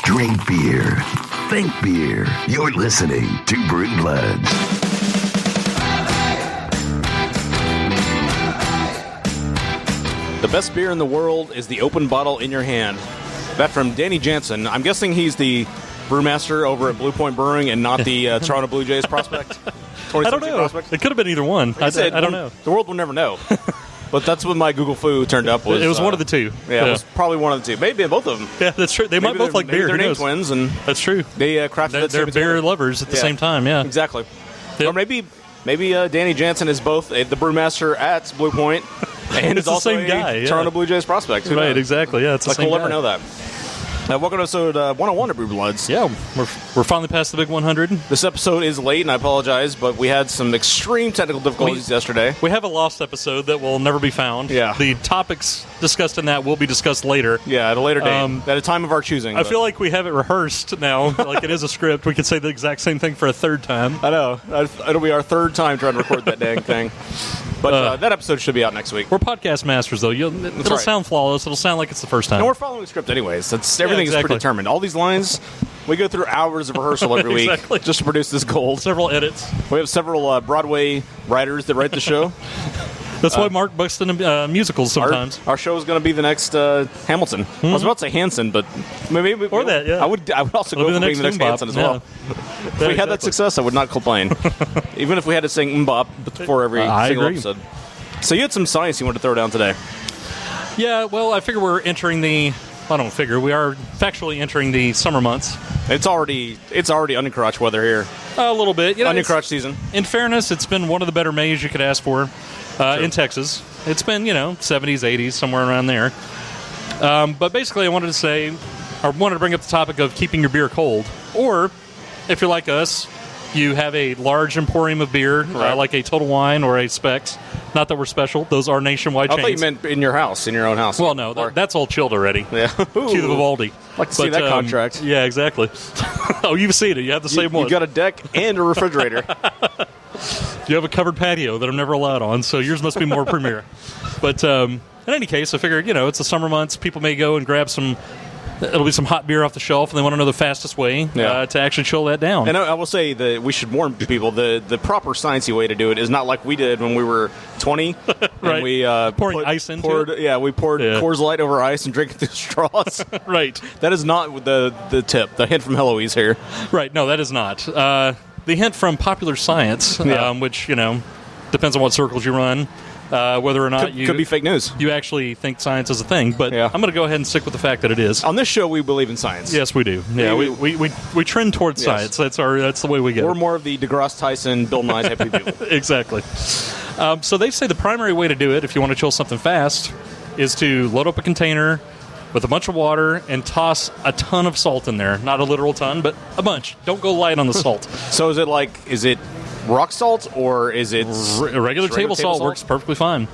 Drink beer. Think beer. You're listening to Brew Bloods. The best beer in the world is the open bottle in your hand. That from Danny Jansen. I'm guessing he's the brewmaster over at Blue Point Brewing and not the Toronto Blue Jays prospect. I don't know. Prospect. It could have been either one. Like I don't know. The world will never know. But that's what my Google Foo turned up was. It was one of the two. Yeah, it was probably one of the two. Maybe both of them. Yeah, that's true. They might both like beer. They're named twins, and that's true. They crafted They're beer lovers at the same time. Yeah, exactly. Yep. Or maybe Danny Jansen is both the brewmaster at Blue Point and is also the same guy. Toronto Blue Jays prospect. Right, exactly. Yeah, it's the same we'll guy. never know that. Welcome to episode 101 of Brew Bloods. Yeah, we're finally past the big 100. This episode is late, and I apologize, but we had some extreme technical difficulties yesterday. We have a lost episode that will never be found. Yeah. The topics discussed in that will be discussed later. Yeah, at a later date, at a time of our choosing. I feel like we have it rehearsed now, like it is a script. We could say the exact same thing for a third time. I know. It'll be our third time trying to record that dang thing. But that episode should be out next week. We're podcast masters, though. It'll sound flawless. It'll sound like it's the first time. And we're following the script anyways. Everything is predetermined. All these lines, we go through hours of rehearsal every week just to produce this gold. Several edits. We have several Broadway writers that write the show. That's why Mark busts into musicals sometimes. Our show is going to be the next Hamilton. I was about to say Hanson, but maybe or that. Yeah, I would also go for being the next Hanson as well. If we had that success, I would not complain. Even if we had to sing Mbop before every single episode. So you had some science you wanted to throw down today. Yeah, well, I figure we're entering we are factually entering the summer months. It's already onion crotch weather here. A little bit. Onion crotch season. In fairness, it's been one of the better Mays you could ask for in Texas. It's been, 70s, 80s, somewhere around there. But basically, I wanted to bring up the topic of keeping your beer cold. Or, if you're like us, you have a large emporium of beer, like a Total Wine or a Specs. Not that we're special; those are nationwide chains. I thought you meant in your own house. Well, no, that's all chilled already. Yeah, cue the Vivaldi. I'd like to see that contract. Yeah, exactly. Oh, you've seen it. You have the same one. You've got a deck and a refrigerator. You have a covered patio that I'm never allowed on, so yours must be more premier. But in any case, I figure it's the summer months. People may go and grab some. It'll be some hot beer off the shelf, and they want to know the fastest way to actually chill that down. And I will say that we should warn people the proper sciencey way to do it is not like we did when we were 20. Right. And we pouring ice into it. Yeah, we poured Coors Light over ice and drank it through straws. Right. That is not the tip. The hint from Heloise here. Right. No, that is not. The hint from Popular Science, which depends on what circles you run. Whether or not could be fake news. You actually think science is a thing, but I'm going to go ahead and stick with the fact that it is. On this show, we believe in science. Yes, we do. Yeah, we trend towards science. That's the way we go. We're more of the DeGrasse Tyson, Bill Nye type of people. Exactly. So they say the primary way to do it, if you want to chill something fast, is to load up a container with a bunch of water and toss a ton of salt in there. Not a literal ton, but a bunch. Don't go light on the salt. So is it rock salt, or is it regular table salt? Works perfectly fine.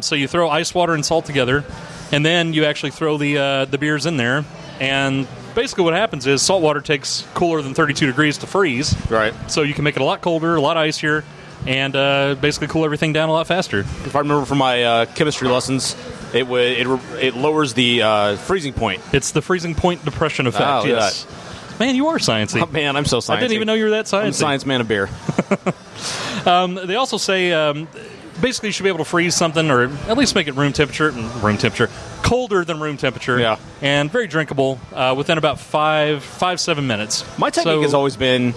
So you throw ice water and salt together, and then you actually throw the beers in there. And basically, what happens is salt water takes cooler than 32 degrees to freeze. Right. So you can make it a lot colder, a lot icier, and basically cool everything down a lot faster. If I remember from my chemistry lessons, it lowers the freezing point. It's the freezing point depression effect. Oh, yes. Man, you are sciencey. Oh, man, I'm so sciencey. I didn't even know you were that sciencey. I'm a science man of beer. They also say basically you should be able to freeze something, or at least make it colder than room temperature, and very drinkable within about 5-7 minutes. My technique has always been,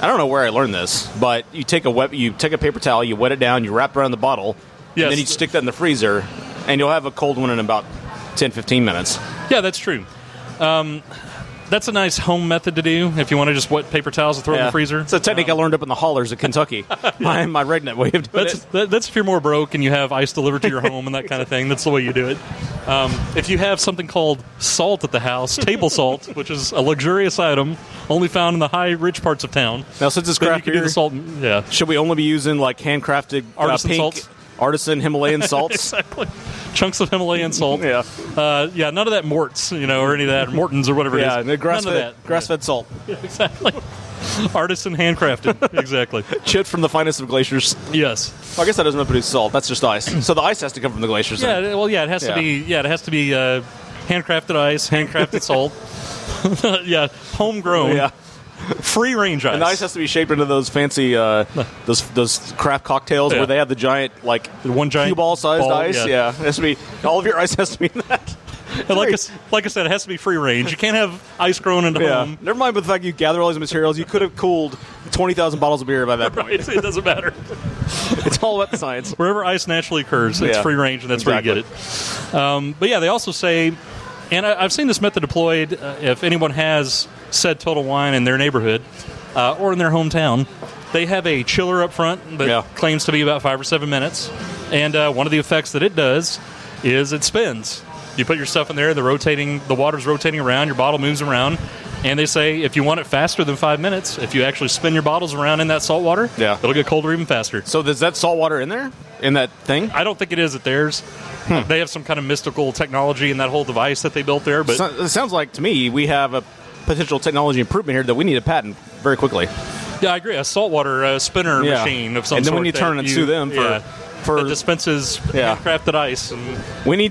I don't know where I learned this, but you take a paper towel, you wet it down, you wrap it around the bottle, and then you stick that in the freezer, and you'll have a cold one in about 10-15 minutes. Yeah, that's true. That's a nice home method to do if you want to just wet paper towels and throw them in the freezer. It's a technique I learned up in the hollers of Kentucky. My redneck way of doing it. That's if you're more broke and you have ice delivered to your home and that kind of thing. That's the way you do it. If you have something called salt at the house, table salt, which is a luxurious item only found in the high, rich parts of town. Now, since it's craft beer, should we only be using like handcrafted artisan pink salts? Artisan Himalayan salts? Exactly. Chunks of Himalayan salt. Yeah. None of that Morts, or any of that, Mortons or whatever it is. Yeah, grass-fed salt. Yeah, exactly. Artisan handcrafted. Exactly. Chipped from the finest of glaciers. Yes. Well, I guess that doesn't produce salt. That's just ice. So the ice has to come from the glaciers. Yeah. Well, yeah. It has to be. Yeah. It has to be handcrafted ice, handcrafted salt. Yeah, homegrown. Yeah. Free range ice. And the ice has to be shaped into those fancy those craft cocktails where they have the giant like one giant cue ball sized ball, ice. Yeah, it has to be all of your ice has to be in that. And like I said, it has to be free range. You can't have ice grown into home. Never mind with the fact you gather all these materials. You could have cooled 20,000 bottles of beer by that point. Right, it doesn't matter. It's all about the science. Wherever ice naturally occurs, it's free range, and that's where you get it. But yeah, they also say, and I've seen this method deployed if anyone has said Total Wine in their neighborhood or in their hometown. They have a chiller up front that claims to be about 5 or 7 minutes. And one of the effects that it does is it spins. You put your stuff in there, the water's rotating around, your bottle moves around, and they say if you want it faster than 5 minutes, if you actually spin your bottles around in that salt water, it'll get colder even faster. So is that salt water in there, in that thing? I don't think it is at theirs. They have some kind of mystical technology in that whole device that they built there. But it sounds like, to me, we have a potential technology improvement here that we need to patent very quickly. Yeah, I agree. A saltwater spinner machine of some sort. And then when you turn and sue them for that dispenses handcrafted ice and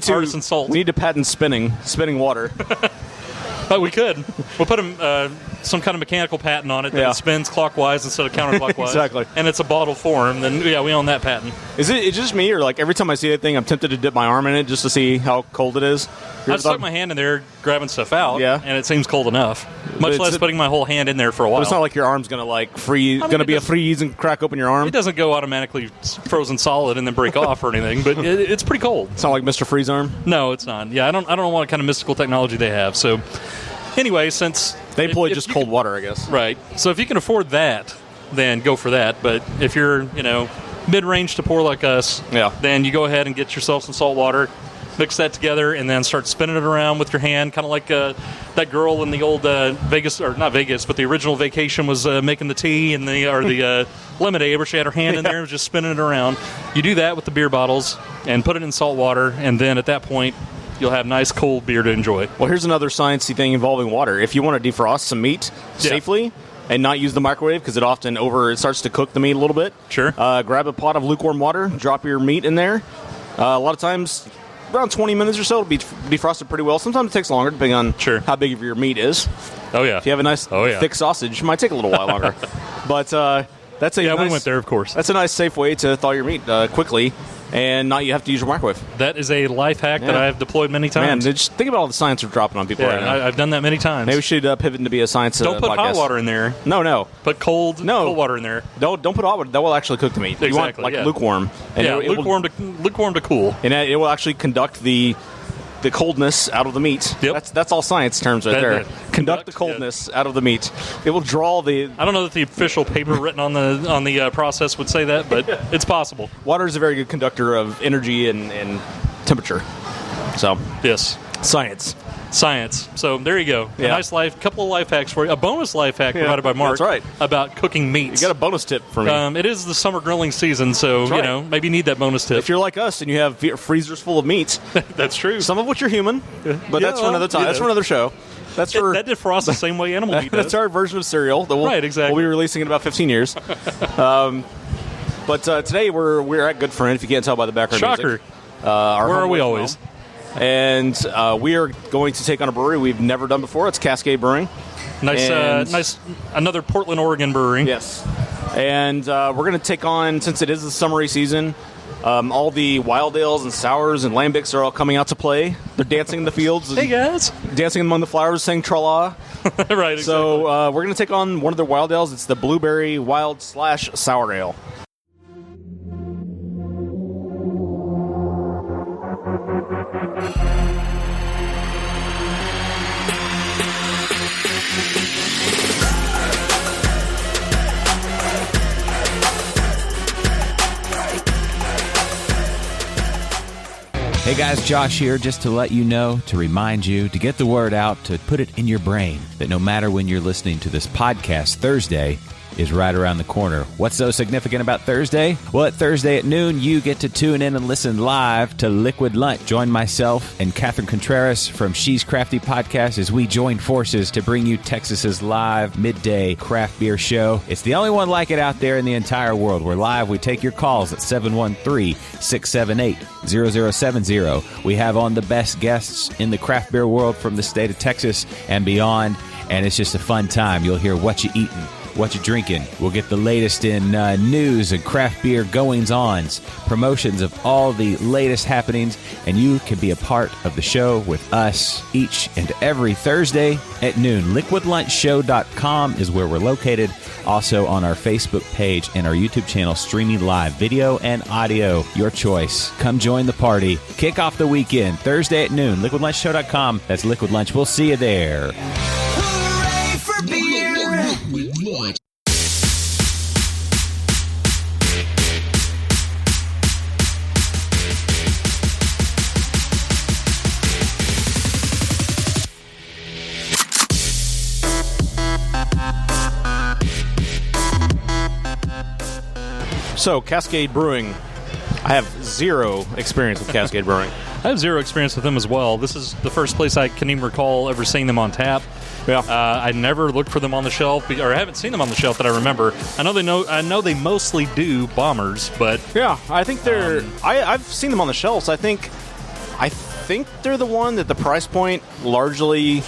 artisan salt. We need to patent spinning water. But we could. We'll put some kind of mechanical patent on it that it spins clockwise instead of counterclockwise. Exactly. And it's a bottle form. Then we own that patent. Is it just me, or like every time I see that thing, I'm tempted to dip my arm in it just to see how cold it is? I've stuck my hand in there grabbing stuff out, and it seems cold enough. Much less putting my whole hand in there for a while. But it's not like your arm's going to be a freeze and crack open your arm. It doesn't go automatically frozen solid and then break off or anything, but it's pretty cold. It's not like Mr. Freeze arm? No, it's not. Yeah, I don't know what kind of mystical technology they have. So anyway, since they employ just cold water, I guess. Right. So if you can afford that, then go for that. But if you're, mid-range to poor like us, then you go ahead and get yourself some salt water, mix that together, and then start spinning it around with your hand, kind of like that girl in the old Vegas, or not Vegas, but the original Vacation was making the tea and the lemonade, where she had her hand in there and was just spinning it around. You do that with the beer bottles and put it in salt water, and then at that point, you'll have nice cold beer to enjoy. Well, here's another sciencey thing involving water. If you want to defrost some meat safely and not use the microwave, because it starts to cook the meat a little bit. Sure. Grab a pot of lukewarm water, drop your meat in there. A lot of times, around 20 minutes or so, it'll be defrosted pretty well. Sometimes it takes longer, depending on how big of your meat is. Oh, yeah. If you have a nice thick sausage, it might take a little while longer. But that's we went there, of course. That's a nice, safe way to thaw your meat quickly and not you have to use your microwave. That is a life hack that I've deployed many times. Man, just think about all the science we're dropping on people right now. I've done that many times. Maybe we should pivot into be a science Don't put podcast. hot water in there. No. Put cold water in there. Don't put hot water. That will actually cook the meat. Exactly. You want lukewarm. And lukewarm to cool. And it will actually conduct the coldness out of the meat. Yep. That's all science terms right there. Conduct the coldness out of the meat. It will draw the... I don't know that the official paper written on the process would say that, but it's possible. Water is a very good conductor of energy and temperature. So, yes. Science. So there you go. A nice couple of life hacks for you. A bonus life hack provided by Mark. That's right. About cooking meats. You got a bonus tip for me. It is the summer grilling season, so maybe you need that bonus tip. If you're like us and you have freezers full of meats, that's true. Some of which are human, but that's for another time. That's for another show. That defrosts the same way animal meat does. That's our version of cereal. That we'll be releasing in about 15 years. But today we're at Good Friend. If you can't tell by the background music. Shocker. Where are we always? And we are going to take on a brewery we've never done before. It's Cascade Brewing. Nice, another Portland, Oregon brewery. Yes. And we're going to take on, since it is the summery season, all the wild ales and sours and lambics are all coming out to play. They're dancing in the fields. Hey, guys. Dancing among the flowers, saying tra-la. Right, exactly. So we're going to take on one of their wild ales. It's the Blueberry Wild / Sour Ale. Hey guys, Josh here, just to let you know, to remind you, to get the word out, to put it in your brain, that no matter when you're listening to this podcast Thursday, is right around the corner. What's so significant about Thursday? Well, at Thursday at noon, you get to tune in and listen live to Liquid Lunch. Join myself and Catherine Contreras from She's Crafty Podcast as we join forces to bring you Texas's live midday craft beer show. It's the only one like it out there in the entire world. We're live. We take your calls at 713-678-0070. We have on the best guests in the craft beer world from the state of Texas and beyond, and it's just a fun time. You'll hear what you eating, what you drinking. We'll get the latest in news and craft beer goings-ons, promotions of all the latest happenings, and you can be a part of the show with us each and every Thursday at noon. LiquidLunchShow.com is where we're located. Also on our Facebook page and our YouTube channel, streaming live video and audio. Your choice. Come join the party. Kick off the weekend, Thursday at noon. LiquidLunchShow.com. That's Liquid Lunch. We'll see you there. Hooray for beer! Liquid Lunch. So, Cascade Brewing. I have zero experience with Cascade Brewing. I have zero experience with them as well. This is the first place I can even recall ever seeing them on tap. Yeah. I never looked for them on the shelf, or I haven't seen them on the shelf that I remember. I know they mostly do bombers, but Yeah, I think they're. I've seen them on the shelves. I think they're the one that the price point largely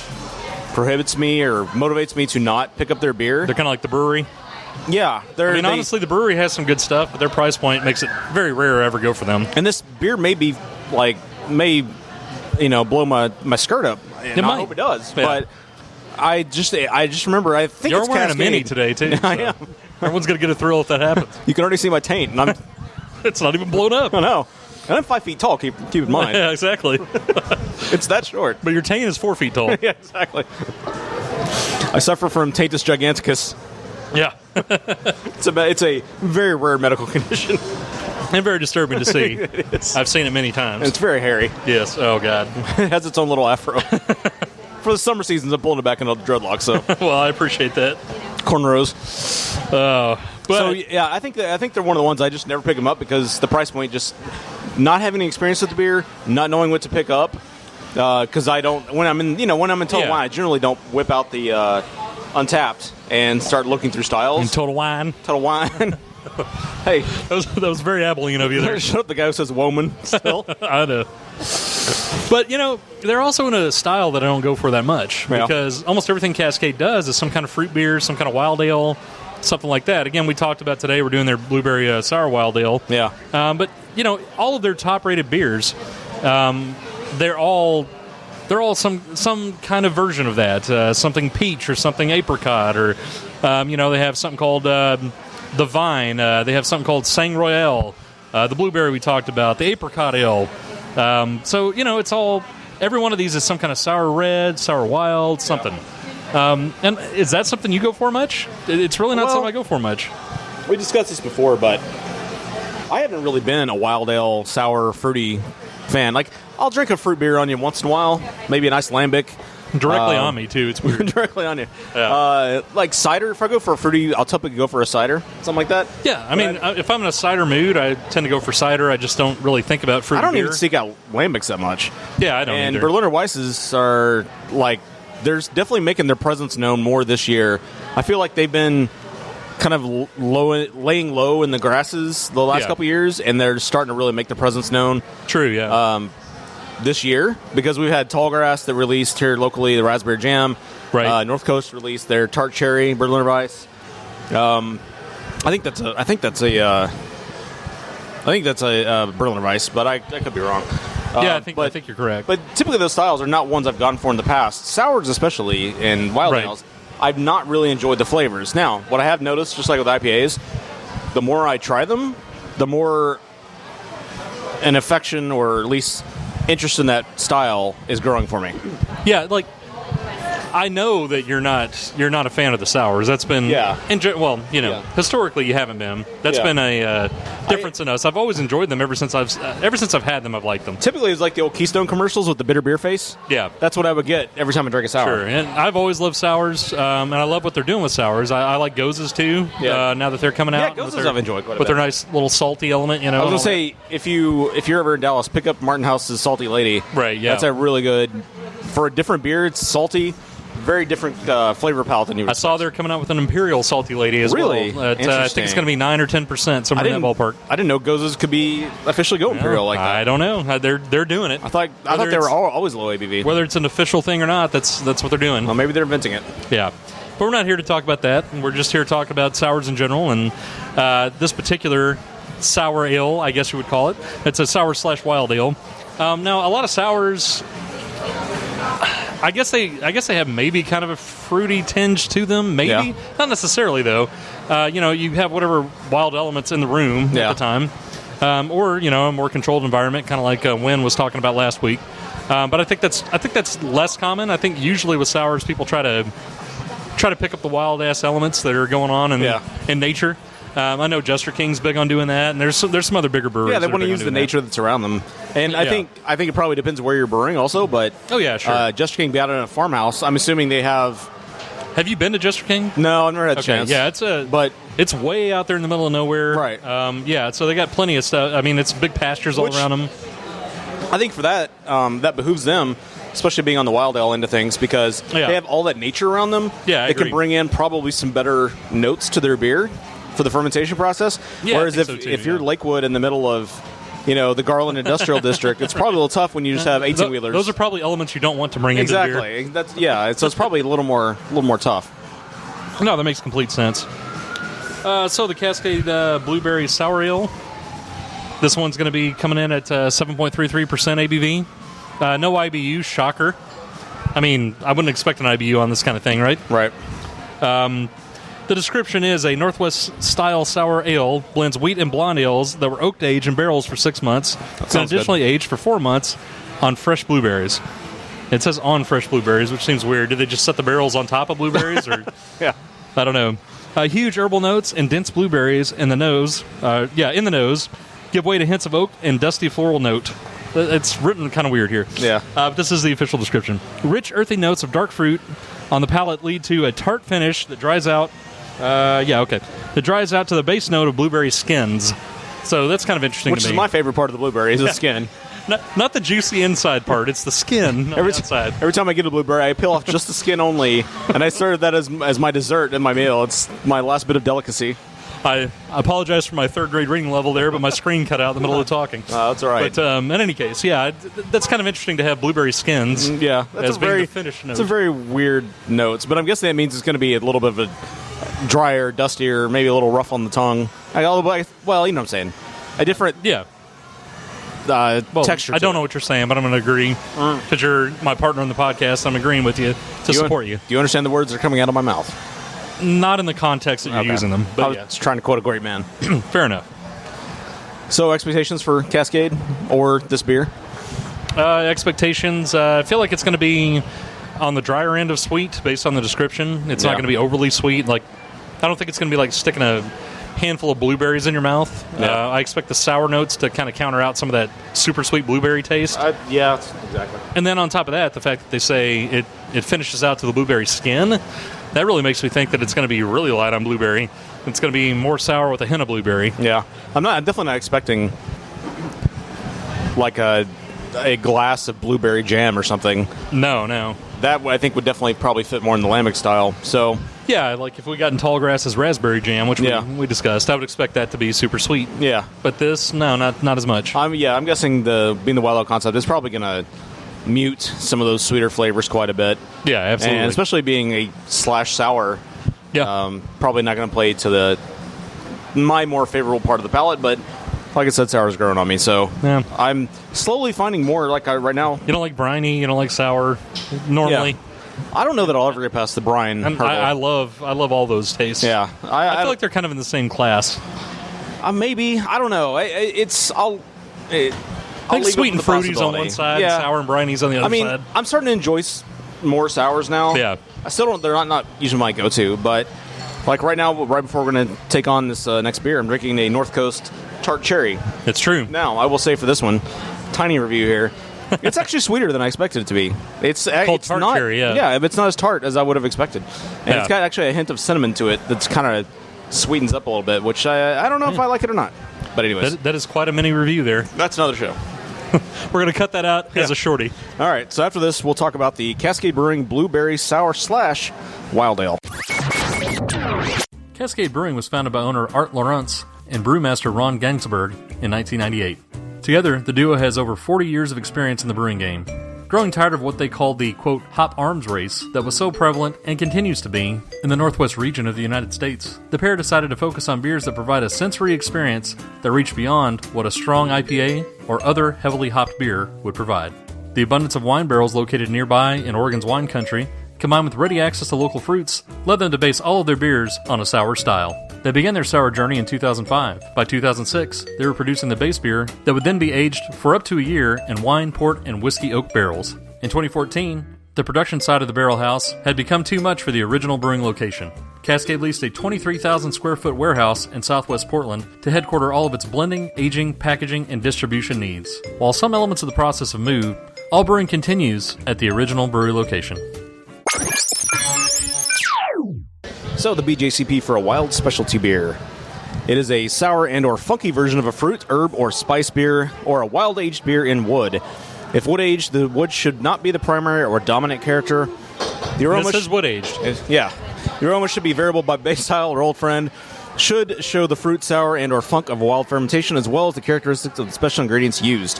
prohibits me or motivates me to not pick up their beer. they're kind of like the brewery. Yeah, Honestly, the brewery has some good stuff, but their price point makes it very rare I ever go for them. And this beer may blow my skirt up. And It I might. hope it does. Yeah. But I just remember. I think You're it's wearing Cascade. a mini today too. I so am. Everyone's gonna get a thrill if that happens. You can already see my taint, and I'm. It's not even blown up. I know. And I'm 5 feet tall. Keep in mind, Yeah, exactly. it's that short. But your taint is 4 feet tall. Yeah, exactly. I suffer from taintus giganticus. Yeah. It's a very rare medical condition. And very disturbing to see. It is. I've seen it many times. And it's very hairy. Yes. Oh, God. It has its own little afro. For the summer seasons, I'm pulling it back into the dreadlocks. So Well, I appreciate that. cornrows. But So yeah, I think they're one of the ones I just never pick them up because the price point, just not having any experience with the beer, not knowing what to pick up. Because I don't when I'm in Total Yeah. Wine, I generally don't whip out the Untapped and start looking through styles. in Total Wine. Total Wine. Hey, That was very Abilene of you there. shut up! The guy who says "woman" still. I know. But, they're also in a style that I don't go for that much. Yeah. Because almost everything Cascade does is some kind of fruit beer, some kind of wild ale, something like that. Again, we talked about today, we're doing their blueberry sour wild ale. Yeah. But, all of their top-rated beers, they're all some kind of version of that. Something peach or something apricot, or, they have something called the Vine. They have something called Sang Royale. The blueberry we talked about, the apricot ale. So, it's all, every one of these is some kind of sour red, sour wild, something. And is that something you go for much? It's really not Well- something I go for much. We discussed this before, but I haven't really been a wild ale, sour, fruity fan. Like, I'll drink a fruit beer on you once in a while, maybe a nice lambic. Directly on me, too. It's weird. Directly on you. Yeah. Like cider, if I go for a fruity, I'll typically go for a cider, something like that. Yeah, I mean, if I'm in a cider mood, I tend to go for cider. I just don't really think about fruit I don't beer. even seek out lambics that much. Yeah, I don't And either. Berliner Weisses are, like, they're definitely making their presence known more this year. I feel like they've been kind of laying low in the grasses the last Yeah. couple years, and they're starting to really make their presence known. True, yeah. This year, because we've had Tallgrass that released here locally the Raspberry Jam. Right. North Coast released their Tart Cherry Berliner Weiss. I think that's a Berliner Weiss, but I could be wrong. I think you're correct. But typically those styles are not ones I've gone for in the past. Sours especially, and wild Right. ales, I've not really enjoyed the flavors. Now, what I have noticed, just like with IPAs, the more I try them, the more an affection or at least interest in that style is growing for me. Yeah, like I know that you're not a fan of the sours. That's been historically you haven't been. That's been a difference in us. I've always enjoyed them ever since I've had them. I've liked them. Typically, it's like the old Keystone commercials with the bitter beer face. Yeah, that's what I would get every time I drink a sour. Sure, and I've always loved sours, and I love what they're doing with sours. I like Gozes too. Yeah. Now that they're coming out, Gozes I've enjoyed quite a bit. With their nice little salty element. You know, I was gonna say if you're ever in Dallas, pick up Martin House's Salty Lady. Right. Yeah, that's a really good for a different beer. It's salty. Very different flavor palette than you would expect. I saw they're coming out with an Imperial Salty Lady as well. I think it's going to be 9 or 10%, somewhere in that ballpark. I didn't know Gozes could be officially go Imperial like that. I don't know. They're doing it. I thought they were always low ABV. Whether it's an official thing or not, that's what they're doing. Well, maybe they're inventing it. Yeah. But we're not here to talk about that. We're just here to talk about sours in general. And this particular sour ale, I guess you would call it, it's a sour/wild ale. Now, a lot of sours... I guess they have maybe kind of a fruity tinge to them. Maybe not necessarily though. You have whatever wild elements in the room at the time, or a more controlled environment, kind of like Wynn was talking about last week. But I think that's less common. I think usually with sours, people try to pick up the wild ass elements that are going on in nature. I know Jester King's big on doing that, and there's some other bigger breweries. Yeah, they want to use the nature that's around them, and I think it probably depends where you're brewing also. But sure. Jester King be out in a farmhouse. I'm assuming they have. Have you been to Jester King? No, I've never had a chance. Yeah, it's way out there in the middle of nowhere. Right. So they got plenty of stuff. I mean, it's big pastures all around them. I think for that, that behooves them, especially being on the wild ale end of things, because they have all that nature around them. Yeah, I they agree. can bring in probably some better notes to their beer for the fermentation process. Yeah, whereas if you're Lakewood in the middle of the Garland Industrial District, it's probably a little tough when you just have 18-wheelers. Those are probably elements you don't want to bring into the beer. Exactly. So it's probably a little more tough. No, that makes complete sense. So the Cascade Blueberry Sour Ale. This one's going to be coming in at 7.33% ABV. No IBU, shocker. I mean, I wouldn't expect an IBU on this kind of thing, right? Right. The description is a Northwest-style sour ale, blends wheat and blonde ales that were oaked aged in barrels for 6 months, and additionally aged for 4 months on fresh blueberries. It says on fresh blueberries, which seems weird. Did they just set the barrels on top of blueberries? Or yeah. I don't know. Huge herbal notes and dense blueberries in the nose. Give way to hints of oak and dusty floral note. It's written kind of weird here. Yeah. But this is the official description. Rich, earthy notes of dark fruit on the palate lead to a tart finish that dries out. It dries out to the base note of blueberry skins. So that's kind of interesting to me. Which is my favorite part of the blueberry, is the skin. Not the juicy inside part. It's the skin on the outside. Every time I get a blueberry, I peel off just the skin only, and I serve that as my dessert in my meal. It's my last bit of delicacy. I apologize for my third grade reading level there, but my screen cut out in the middle of talking. That's all right. But in any case, that's kind of interesting to have blueberry skins. Yeah, that's being the finish note. It's a very weird notes, but I'm guessing that means it's going to be a little bit of a drier, dustier, maybe a little rough on the tongue. Well, you know what I'm saying. A different texture. I don't know what you're saying, but I'm going to agree because you're my partner on the podcast. I'm agreeing with you to support you. Do you understand the words that are coming out of my mouth? Not in the context that you're using them. But I was trying to quote a great man. Fair enough. So, expectations for Cascade or this beer? Expectations. I feel like it's going to be on the drier end of sweet based on the description. It's not going to be overly sweet. Like, I don't think it's going to be like sticking a handful of blueberries in your mouth. Yeah. I expect the sour notes to kind of counter out some of that super sweet blueberry taste. Yeah, exactly. And then on top of that, the fact that they say it finishes out to the blueberry skin, that really makes me think that it's going to be really light on blueberry. It's going to be more sour with a hint of blueberry. Yeah. I'm definitely not expecting like a glass of blueberry jam or something. No. That I think would definitely probably fit more in the lambic style. So yeah, like if we got in Tallgrass's raspberry jam, which we discussed, I would expect that to be super sweet. Yeah. But this, no, not as much. I'm guessing being the wild ale concept is probably going to mute some of those sweeter flavors quite a bit. Yeah, absolutely. And especially being a /sour, probably not going to play to my more favorable part of the palate, but like I said, sour's growing on me, so I'm slowly finding more like right now. You don't like briny, you don't like sour normally? Yeah. I don't know that I'll ever get past the brine. I love all those tastes. Yeah. I feel like they're kind of in the same class. Maybe. I don't know. I think sweet and fruity's on one side, sour and briny's on the other side. I'm starting to enjoy more sours now. Yeah. I still don't. They're not usually my go-to, but like right now, right before we're going to take on this next beer, I'm drinking a North Coast Tart Cherry. It's true. Now, I will say for this one, tiny review here. It's actually sweeter than I expected it to be. It's tart not, cherry, yeah. Yeah, it's not as tart as I would have expected. And Yeah. it's got actually a hint of cinnamon to it that's kind of sweetens up a little bit, which I don't know if I like it or not. But anyways, That is quite a mini review there. that's another show. We're going to cut that out as a shorty. All right, so after this, we'll talk about the Cascade Brewing Blueberry Sour / Wild Ale. Cascade Brewing was founded by owner Art Lawrence and brewmaster Ron Gangsberg in 1998. Together, the duo has over 40 years of experience in the brewing game. Growing tired of what they called the, quote, hop arms race that was so prevalent and continues to be in the northwest region of the United States, the pair decided to focus on beers that provide a sensory experience that reach beyond what a strong IPA or other heavily hopped beer would provide. The abundance of wine barrels located nearby in Oregon's wine country, combined with ready access to local fruits, led them to base all of their beers on a sour style. They began their sour journey in 2005. By 2006, they were producing the base beer that would then be aged for up to a year in wine, port, and whiskey oak barrels. In 2014, the production side of the barrel house had become too much for the original brewing location. Cascade leased a 23,000 square foot warehouse in southwest Portland to headquarter all of its blending, aging, packaging, and distribution needs. While some elements of the process have moved, all brewing continues at the original brewery location. So the BJCP for a wild specialty beer. It is a sour and or funky version of a fruit, herb, or spice beer, or a wild-aged beer in wood. If wood-aged, the wood should not be the primary or dominant character. The aroma This is wood-aged. Yeah. The aroma should be variable by base style or old friend. Should show the fruit, sour, and or funk of wild fermentation, as well as the characteristics of the special ingredients used.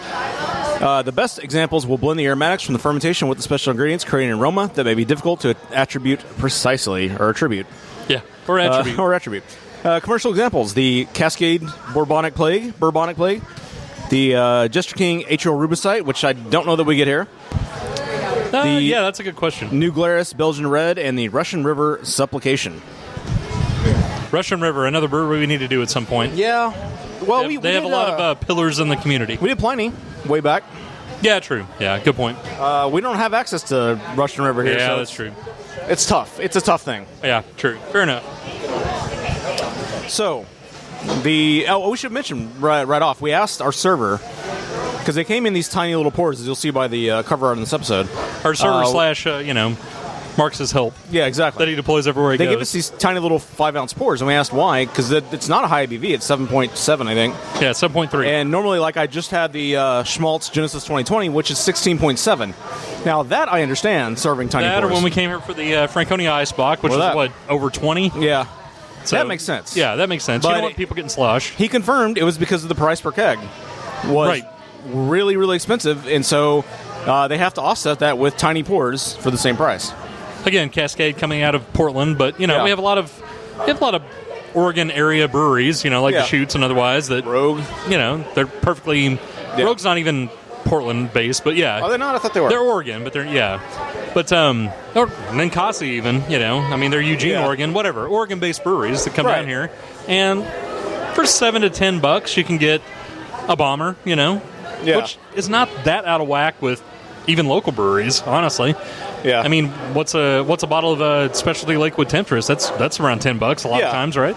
The best examples will blend the aromatics from the fermentation with the special ingredients, creating an aroma that may be difficult to attribute precisely, or attribute. Yeah, or attribute. Or attribute. Commercial examples: the Cascade Bourbonic Plague, the Jester King H.O. Rubicite, which I don't know that we get here. Yeah, that's a good question. New Glarus Belgian Red, and the Russian River Supplication. Russian River, another brewery we need to do at some point. Yeah. Well, They have a lot of pillars in the community. we did Pliny way back. Yeah, true. Yeah, good point. We don't have access to Russian River here. Yeah, so that's true. It's tough. It's a tough thing. Yeah, true. Fair enough. So, we should mention right off, we asked our server, because they came in these tiny little pours, as you'll see by the cover art on this episode. Our server Marx's help Yeah, exactly. that he deploys everywhere he They goes. give us these tiny little 5-ounce pours, and we asked why, because it's not a high ABV. It's 7.7, I think. Yeah, 7.3. And normally, like, I just had the Schmaltz Genesis 2020, which is 16.7. Now, that I understand, serving tiny That pours. or when we came here for the Franconia Ice Bock, which Or is, that. over 20? Yeah. So, that makes sense. Yeah, that makes sense. But you don't want people getting sloshed. He confirmed it was because of the price per keg. Was Right. really, really expensive, and so they have to offset that with tiny pours for the same price. Again, Cascade coming out of Portland, but, Yeah. we have a lot of Oregon area breweries, like Yeah. the Chutes and otherwise that, Rogue. they're perfectly... Yeah. Rogue's not even Portland-based, but yeah. Are they not? I thought they were. They're Oregon, but But, or Ninkasi even, they're Eugene, Yeah. Oregon, whatever. Oregon-based breweries that come Right. down here. And for $7 to $10, you can get a bomber, Yeah. which is not that out of whack with even local breweries, honestly. Yeah. I mean, what's a bottle of a specialty liquid Temptress? That's around $10 a lot Yeah. of times, right?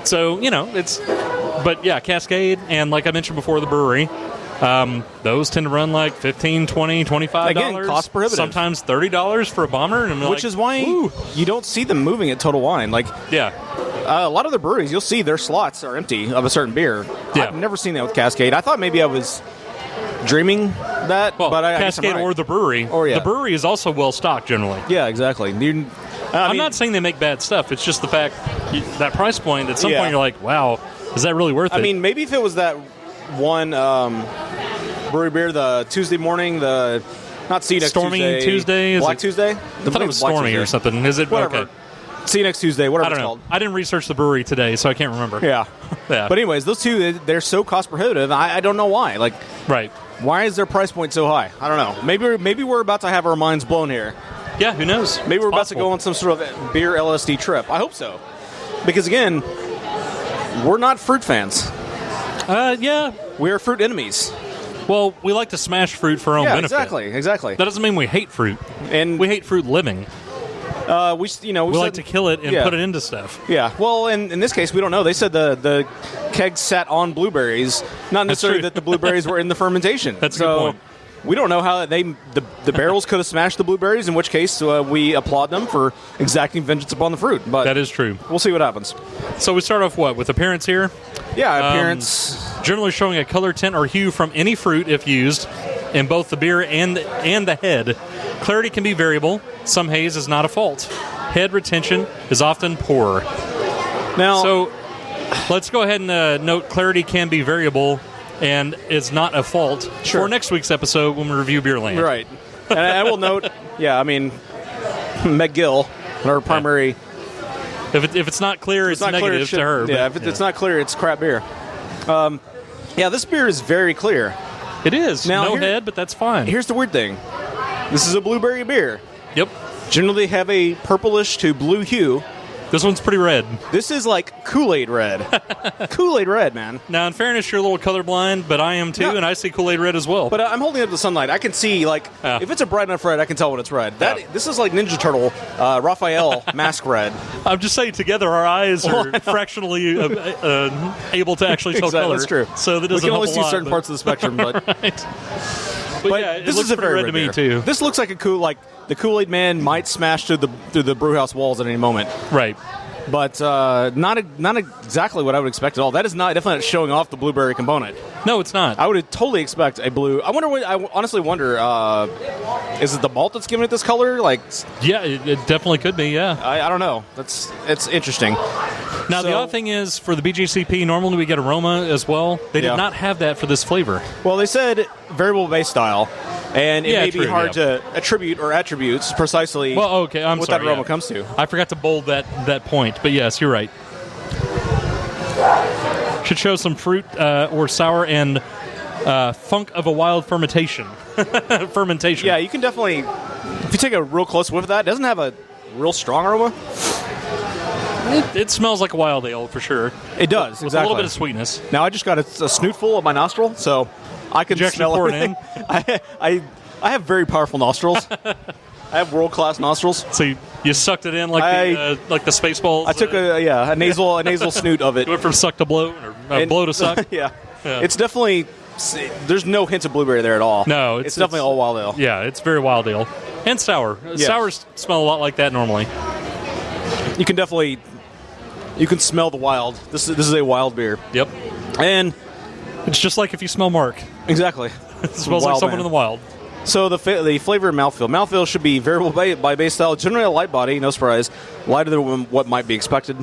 So, but yeah, Cascade, and like I mentioned before, the brewery, those tend to run like $15, $20, $25. Again, cost prohibitive. Sometimes $30 for a bomber, and I'm Which like, is why ooh. you don't see them moving at Total Wine. Like, Yeah. a lot of the breweries, you'll see their slots are empty of a certain beer. Yeah. I've never seen that with Cascade. I thought maybe I was dreaming that, Well, but I guess I'm Cascade right. or the brewery. Or, yeah. The brewery is also well stocked generally. Yeah, exactly. I'm not saying they make bad stuff. It's just the fact that price point. At some Yeah. point, you're like, "Wow, is that really worth it?" I mean, maybe if it was that one brewery beer, the Tuesday morning, the not See Next Stormy Tuesday, is Black it- Tuesday. I thought it was Stormy or something. Is it Whatever. okay? See You Next Tuesday, whatever I don't it's know. called. I didn't research the brewery today, so I can't remember. Yeah. Yeah. But anyways, those two, they're so cost prohibitive. I don't know why. Like, Right. why is their price point so high? I don't know. Maybe we're about to have our minds blown here. Yeah. Who knows? Maybe we're It's about to possible. go on some sort of beer LSD trip. I hope so. Because again, we're not fruit fans. Yeah. We're fruit enemies. Well, we like to smash fruit for our own Yeah, benefit. exactly. That doesn't mean we hate fruit. And We hate fruit living. we We like to kill it and Yeah. put it into stuff. Yeah, well, in this case, we don't know. They said the keg sat on blueberries, not necessarily true. that the blueberries were in the fermentation. That's a so good point. We don't know how the barrels could have smashed the blueberries, in which case we applaud them for exacting vengeance upon the fruit. But That is true. we'll see what happens. So we start off with appearance here. Yeah, appearance. Generally showing a color, tint, or hue from any fruit if used in both the beer and the head. Clarity can be variable. Some haze is not a fault. Head retention is often poor. Now, So let's go ahead and note clarity can be variable and is not a fault Sure. for next week's episode when we review Beerland. right, and I will note. Yeah, I mean, Meg Gill, our primary. If it's not clear, it's not clear, negative it should- to her. Yeah, but, if it's not clear, it's crap beer. Yeah, this beer is very clear. It is. Now, no here- head, but that's fine. Here's the weird thing. This is a blueberry beer. Yep. Generally have a purplish to blue hue. This one's pretty red. This is like Kool-Aid red. Kool-Aid red, man. Now, in fairness, you're a little colorblind, but I am too, No. and I see Kool-Aid red as well. But I'm holding it up to the sunlight. I can see, like, Yeah. if it's a bright enough red, I can tell when it's red. Yeah. This is like Ninja Turtle, Raphael mask red. I'm just saying, together our eyes are fractionally able to actually tell Exactly, color. that's true. So that We doesn't can only help a see lot, certain but- parts of the spectrum, but, But yeah, it this looks is a pretty very red to me beer. too. This looks like the Kool-Aid man might smash through the brewhouse walls at any moment. Right. But not exactly what I would expect at all. That is definitely not showing off the blueberry component. No, it's not. I would totally expect a blue. I honestly wonder, is it the malt that's giving it this color? Like, Yeah, it definitely could be. Yeah. I don't know. It's interesting. Now the So- other thing is, for the BJCP, normally we get aroma as well. They Yeah. did not have that for this flavor. Well, they said variable base style, and it Yeah, may be true, hard yeah. to attribute or attributes precisely Well, okay, I'm what sorry. that aroma yeah. comes to. I forgot to bold that point, but yes, you're right. Should show some fruit or sour and funk of a wild fermentation. Fermentation. Yeah, you can definitely, if you take a real close whiff of that, it doesn't have a real strong aroma. It smells like a wild ale for sure. It does, With exactly. a little bit of sweetness. Now, I just got a snootful of my nostril, so I can Did you actually smell pour it everything. I have very powerful nostrils. I have world-class nostrils. So you sucked it in like the Spaceballs. I took a nasal snoot of it. went from suck to blow or And- blow to suck. Yeah. Yeah. It's definitely, there's no hint of blueberry there at all. No, it's definitely all wild ale. Yeah, it's very wild ale and sour. Yes. Sours smell a lot like that normally. You can definitely, you can smell the wild. This is a wild beer. Yep. And It's just like if you smell Mark. exactly. It smells like Wild someone man. in the wild. So the flavor and mouthfeel. Mouthfeel should be variable by base style. Generally a light body, no surprise. Lighter than what might be expected.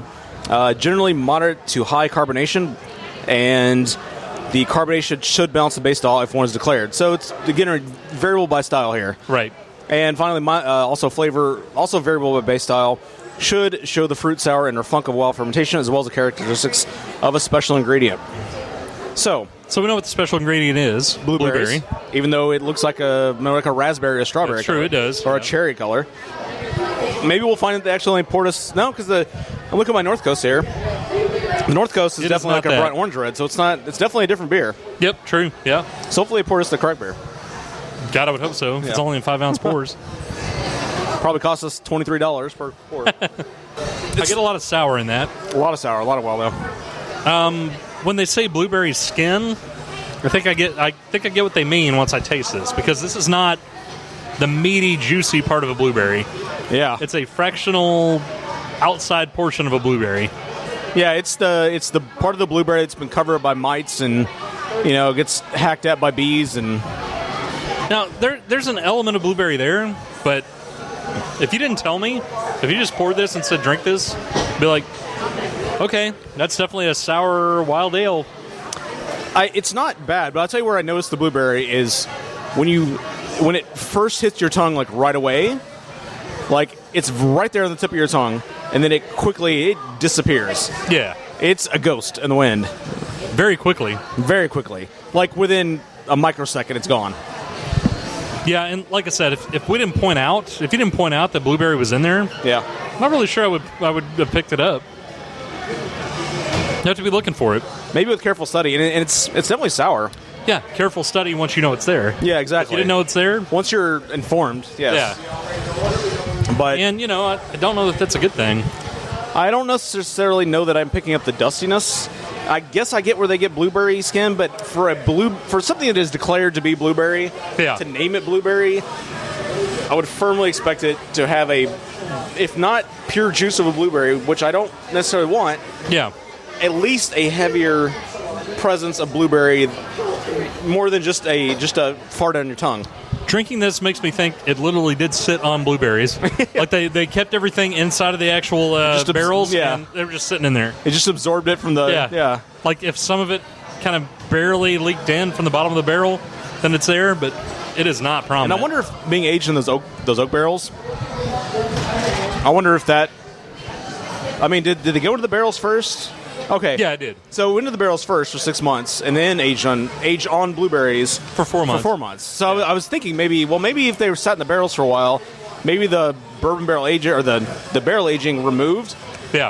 Generally moderate to high carbonation. And the carbonation should balance the base style if one is declared. So it's, again, variable by style here. Right. And finally, also flavor, also variable by base style, should show the fruit, sour, and or funk of wild fermentation, as well as the characteristics of a special ingredient. So, So we know what the special ingredient is. blueberries, Blueberry. even though it looks like a raspberry or strawberry. It's true, color, it does, or yeah. a cherry color. Maybe we'll find that they actually poured us. No, because I look at my North Coast here. The North Coast is It is definitely not like a that. bright orange red, so it's not. It's definitely a different beer. Yep, true. Yeah. So hopefully they poured us the correct beer. God, I would hope so. It's Yeah. only in 5-ounce pours. Probably cost us $23 per pour. I get a lot of sour in that. A lot of sour, a lot of wild ale. When they say blueberry skin, I think I get what they mean once I taste this, because this is not the meaty, juicy part of a blueberry. Yeah, It's a fractional outside portion of a blueberry. yeah. It's the part of the blueberry that's been covered by mites and gets hacked at by bees and Now, there's an element of blueberry there, but if you didn't tell me, if you just poured this and said drink this, I'd be like, okay, that's definitely a sour wild ale. It's not bad. But I'll tell you where I noticed the blueberry is when it first hits your tongue, like right away, like it's right there on the tip of your tongue, and then it quickly disappears. Yeah, It's a ghost in the wind, very quickly. very quickly. Like within a microsecond, it's gone. Yeah, and like I said, if you didn't point out that blueberry was in there, Yeah. I'm not really sure I would have picked it up. You have to be looking for it. Maybe with careful study, and it's definitely sour. Yeah, careful study once you know it's there. Yeah, exactly. If you didn't know it's there. Once you're informed, yes. Yeah. But And, I don't know that that's a good thing. I don't necessarily know that I'm picking up the dustiness. I guess I get where they get blueberry skin, but for something that is declared to be blueberry, to name it blueberry, I would firmly expect it to have if not pure juice of a blueberry, which I don't necessarily want, at least a heavier presence of blueberry, more than just a fart on your tongue. Drinking this makes me think it literally did sit on blueberries. Like they kept everything inside of the actual barrels, and they were just sitting in there. It just absorbed it from the... Yeah. Like if some of it kind of barely leaked in from the bottom of the barrel, then it's there, but it is not prominent. And I wonder if being aged in those oak barrels, I wonder if that... I mean, did they go into the barrels first? Okay. Yeah, I did. So into the barrels first for 6 months, and then aged on blueberries for 4 months. For 4 months. So I was thinking maybe if they were sat in the barrels for a while, maybe the bourbon barrel aging or the barrel aging removed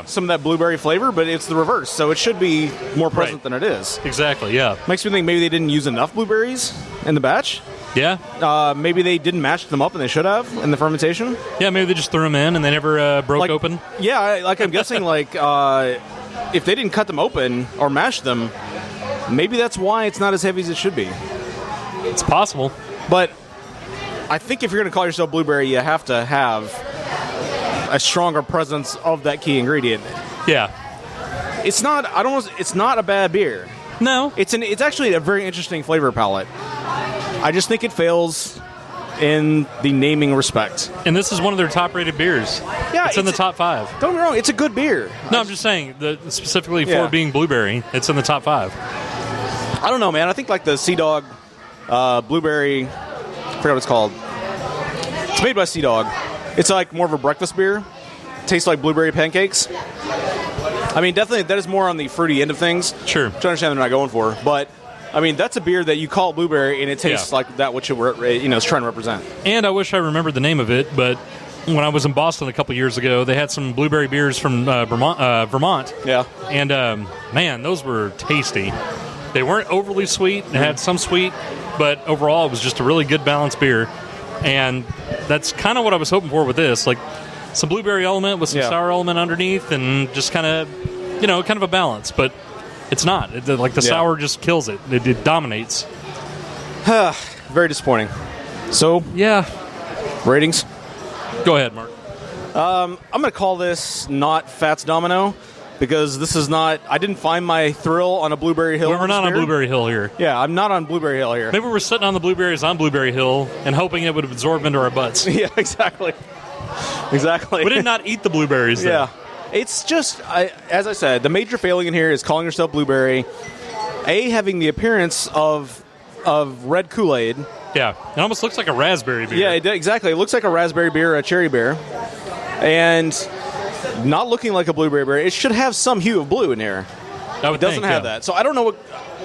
some of that blueberry flavor, but it's the reverse. So it should be more present than it is. Exactly. Yeah. Makes me think maybe they didn't use enough blueberries in the batch. Yeah. Maybe they didn't mash them up, and they should have in the fermentation. Yeah. Maybe they just threw them in and they never broke open. Yeah. I'm guessing if they didn't cut them open or mash them, maybe that's why it's not as heavy as it should be. It's possible. But I think if you're going to call yourself blueberry, you have to have a stronger presence of that key ingredient. Yeah. It's not a bad beer. No. It's actually a very interesting flavor palette. I just think it fails in the naming respect. And this is one of their top-rated beers. Yeah, it's in the top 5. Don't get me wrong, it's a good beer. No, I'm just saying, specifically for being blueberry, it's in the top 5. I don't know, man. I think like the Sea Dog blueberry, I forgot what it's called. It's made by Sea Dog. It's like more of a breakfast beer. Tastes like blueberry pancakes. I mean, definitely that is more on the fruity end of things. Sure. Which I understand they're not going for, but I mean, that's a beer that you call blueberry, and it tastes like that which it's trying to represent. And I wish I remembered the name of it, but when I was in Boston a couple years ago, they had some blueberry beers from Vermont. Yeah. And, man, those were tasty. They weren't overly sweet. They had some sweet, but overall it was just a really good balanced beer. And that's kind of what I was hoping for with this. Like some blueberry element with some sour element underneath and just kind of a balance. But it's not. The sour just kills it. It dominates. Very disappointing. So, ratings? Go ahead, Mark. I'm going to call this not Fats Domino because this is not... I didn't find my thrill on a Blueberry Hill. We're not on Blueberry Hill here. Yeah, I'm not on Blueberry Hill here. Maybe we're sitting on the blueberries on Blueberry Hill and hoping it would absorb into our butts. Yeah, exactly. Exactly. We did not eat the blueberries, though. Yeah. It's just, as I said, the major failing in here is calling yourself blueberry. Having the appearance of red Kool-Aid. Yeah, it almost looks like a raspberry beer. Yeah, exactly. It looks like a raspberry beer or a cherry beer. And not looking like a blueberry beer. It should have some hue of blue in here. It doesn't have that. So I don't know what...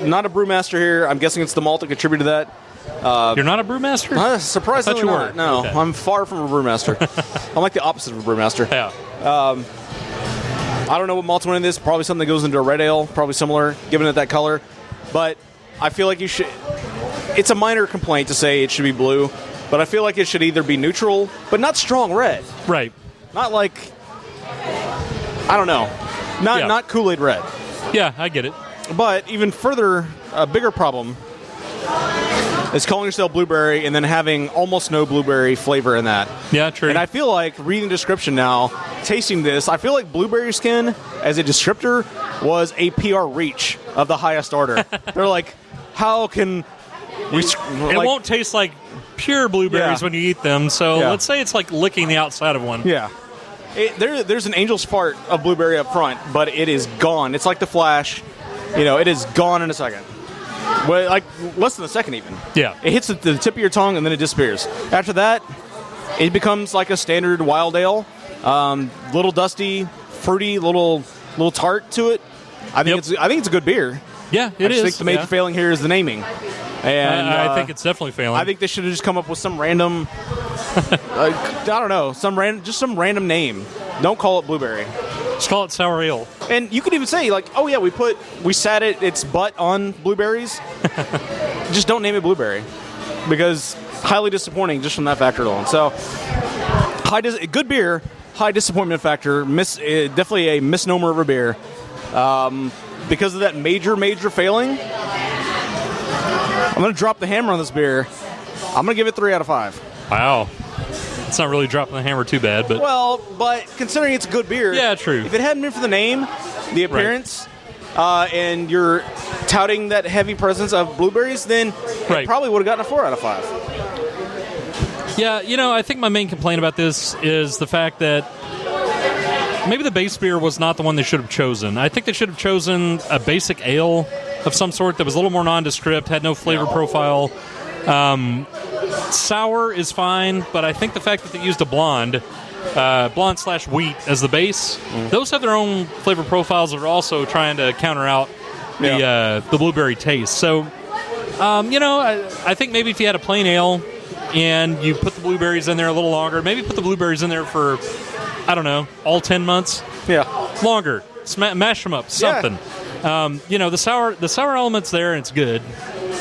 Not a brewmaster here. I'm guessing it's the malt that contributed to that. You're not a brewmaster? Surprisingly not. No, okay. I'm far from a brewmaster. I'm like the opposite of a brewmaster. Yeah. I don't know what malts went in this. Probably something that goes into a red ale. Probably similar, giving it that color. But I feel like you should... It's a minor complaint to say it should be blue, but I feel like it should either be neutral, but not strong red. Right. Not like... I don't know. Not Kool-Aid red. Yeah, I get it. But even further, a bigger problem is calling yourself blueberry and then having almost no blueberry flavor in that. Yeah, true. And I feel like, reading the description now, tasting this, I feel like blueberry skin, as a descriptor, was a PR reach of the highest order. They're like, how can we... It won't taste like pure blueberries when you eat them, so let's say it's like licking the outside of one. Yeah. There's an angel's fart of blueberry up front, but it is gone. It's like the Flash. It is gone in a second. Well, like less than a second even. Yeah. It hits the tip of your tongue and then it disappears. After that, it becomes like a standard wild ale. Little dusty, fruity, little tart to it. I think it's a good beer. Yeah, I think the major failing here is the naming. And I think it's definitely failing. I think they should have just come up with some random I don't know, some random name. Don't call it blueberry. Just call it sour ale. And you could even say, like, oh yeah, we sat its butt on blueberries. just don't name it blueberry, because highly disappointing just from that factor alone. So, good beer, high disappointment factor, definitely a misnomer of a beer. Because of that major failing, I'm going to drop the hammer on this beer. I'm going to give it 3 out of 5. Wow. It's not really dropping the hammer too bad, but... Well, but considering it's a good beer... Yeah, true. If it hadn't been for the name, the appearance, and you're touting that heavy presence of blueberries, then it probably would have gotten a 4 out of 5. Yeah, I think my main complaint about this is the fact that maybe the base beer was not the one they should have chosen. I think they should have chosen a basic ale of some sort that was a little more nondescript, had no flavor profile. Sour is fine, but I think the fact that they used a blonde / wheat as the base, those have their own flavor profiles that are also trying to counter out the blueberry taste. So, I think maybe if you had a plain ale and you put the blueberries in there a little longer, maybe put the blueberries in there for, I don't know, all 10 months? Yeah. Longer. Mash them up, something. Yeah. The sour element's there and it's good.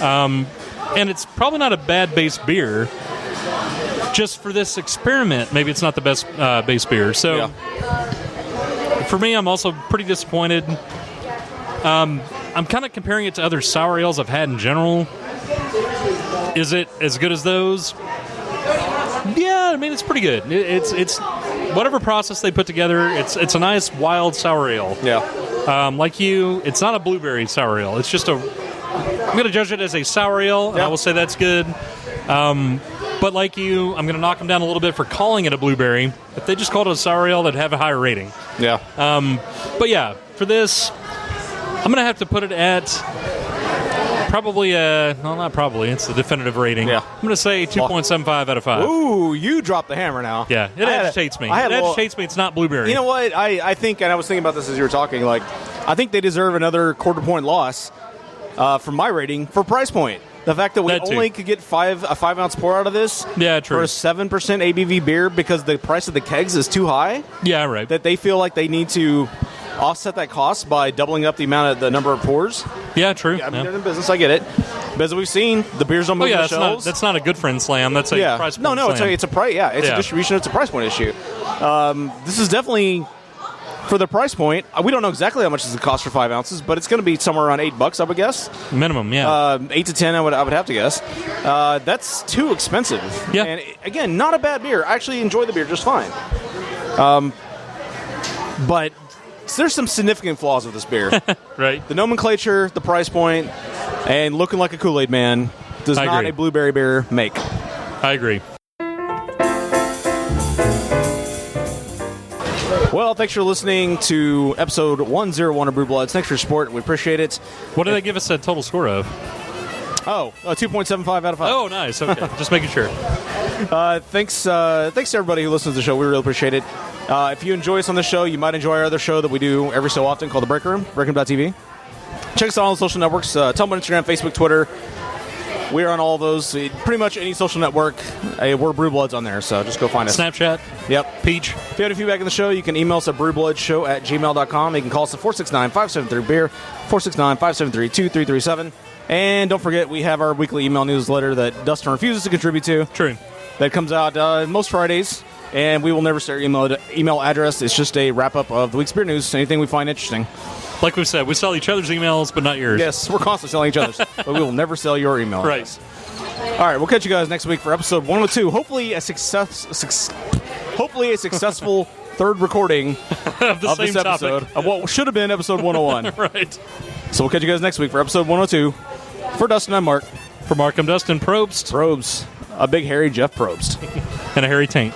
And it's probably not a bad base beer. Just for this experiment, maybe it's not the best base beer. So, for me, I'm also pretty disappointed. I'm kind of comparing it to other sour ales I've had in general. Is it as good as those? Yeah, I mean, it's pretty good. It's whatever process they put together, it's a nice, wild sour ale. Yeah. It's not a blueberry sour ale. It's just I'm going to judge it as a sour ale, and I will say that's good. But like you, I'm going to knock them down a little bit for calling it a blueberry. If they just called it a sour ale, they'd have a higher rating. Yeah. But yeah, for this, I'm going to have to put it at probably not probably. It's the definitive rating. Yeah. I'm going to say 2.75 out of 5. Ooh, you dropped the hammer now. Yeah, it agitates me. It agitates me. It's not blueberry. You know what? I think, and I was thinking about this as you were talking, I think they deserve another quarter-point loss for my rating for price point. The fact that we only could get a 5-ounce pour out of this for a 7% ABV beer because the price of the kegs is too high. Yeah, right. That they feel like they need to offset that cost by doubling up the number of pours. Yeah, true. Yeah, I mean, they're in business. I get it. But as we've seen, the beers don't move the shelves. That's not a good friend slam. That's a price point slam. It's a price. Yeah, it's a distribution. It's a price point issue. This is definitely... For the price point, we don't know exactly how much it's going to cost for 5 ounces, but it's going to be somewhere around $8, I would guess. Minimum, yeah. 8 to 10, I would have to guess. That's too expensive. Yeah. And again, not a bad beer. I actually enjoy the beer just fine. But there's some significant flaws with this beer. Right. The nomenclature, the price point, and looking like a Kool-Aid man does not a blueberry beer make. I agree. Well, thanks for listening to episode 101 of Brew Bloods. Thanks for your support. We appreciate it. What did they give us a total score of? 2.75 out of 5. Oh, nice. Okay. Just making sure. Thanks to everybody who listens to the show. We really appreciate it. If you enjoy us on the show, you might enjoy our other show that we do every so often called The Break Room, breakroom.tv. Check us out on the social networks, Tumblr, Instagram, Facebook, Twitter. We're on all those. Pretty much any social network. We're Brew Bloods on there, so just go find us. Snapchat. Yep. Peach. If you have any feedback on the show, you can email us at brewbloodshow@gmail.com. You can call us at 469-573-BEER, 469-573-2337. And don't forget, we have our weekly email newsletter that Dustin refuses to contribute to. True. That comes out most Fridays, and we will never say our email address. It's just a wrap-up of the week's beer news, anything we find interesting. Like we've said, we sell each other's emails, but not yours. Yes, we're constantly selling each other's, but we will never sell your email address. Right. All right, we'll catch you guys next week for episode 102. Hopefully a successful third recording of this episode of what should have been episode 101. Right. So we'll catch you guys next week for episode 102. For Dustin, I'm Mark. For Mark, I'm Dustin. Probst. A big hairy Jeff Probst. And a hairy taint.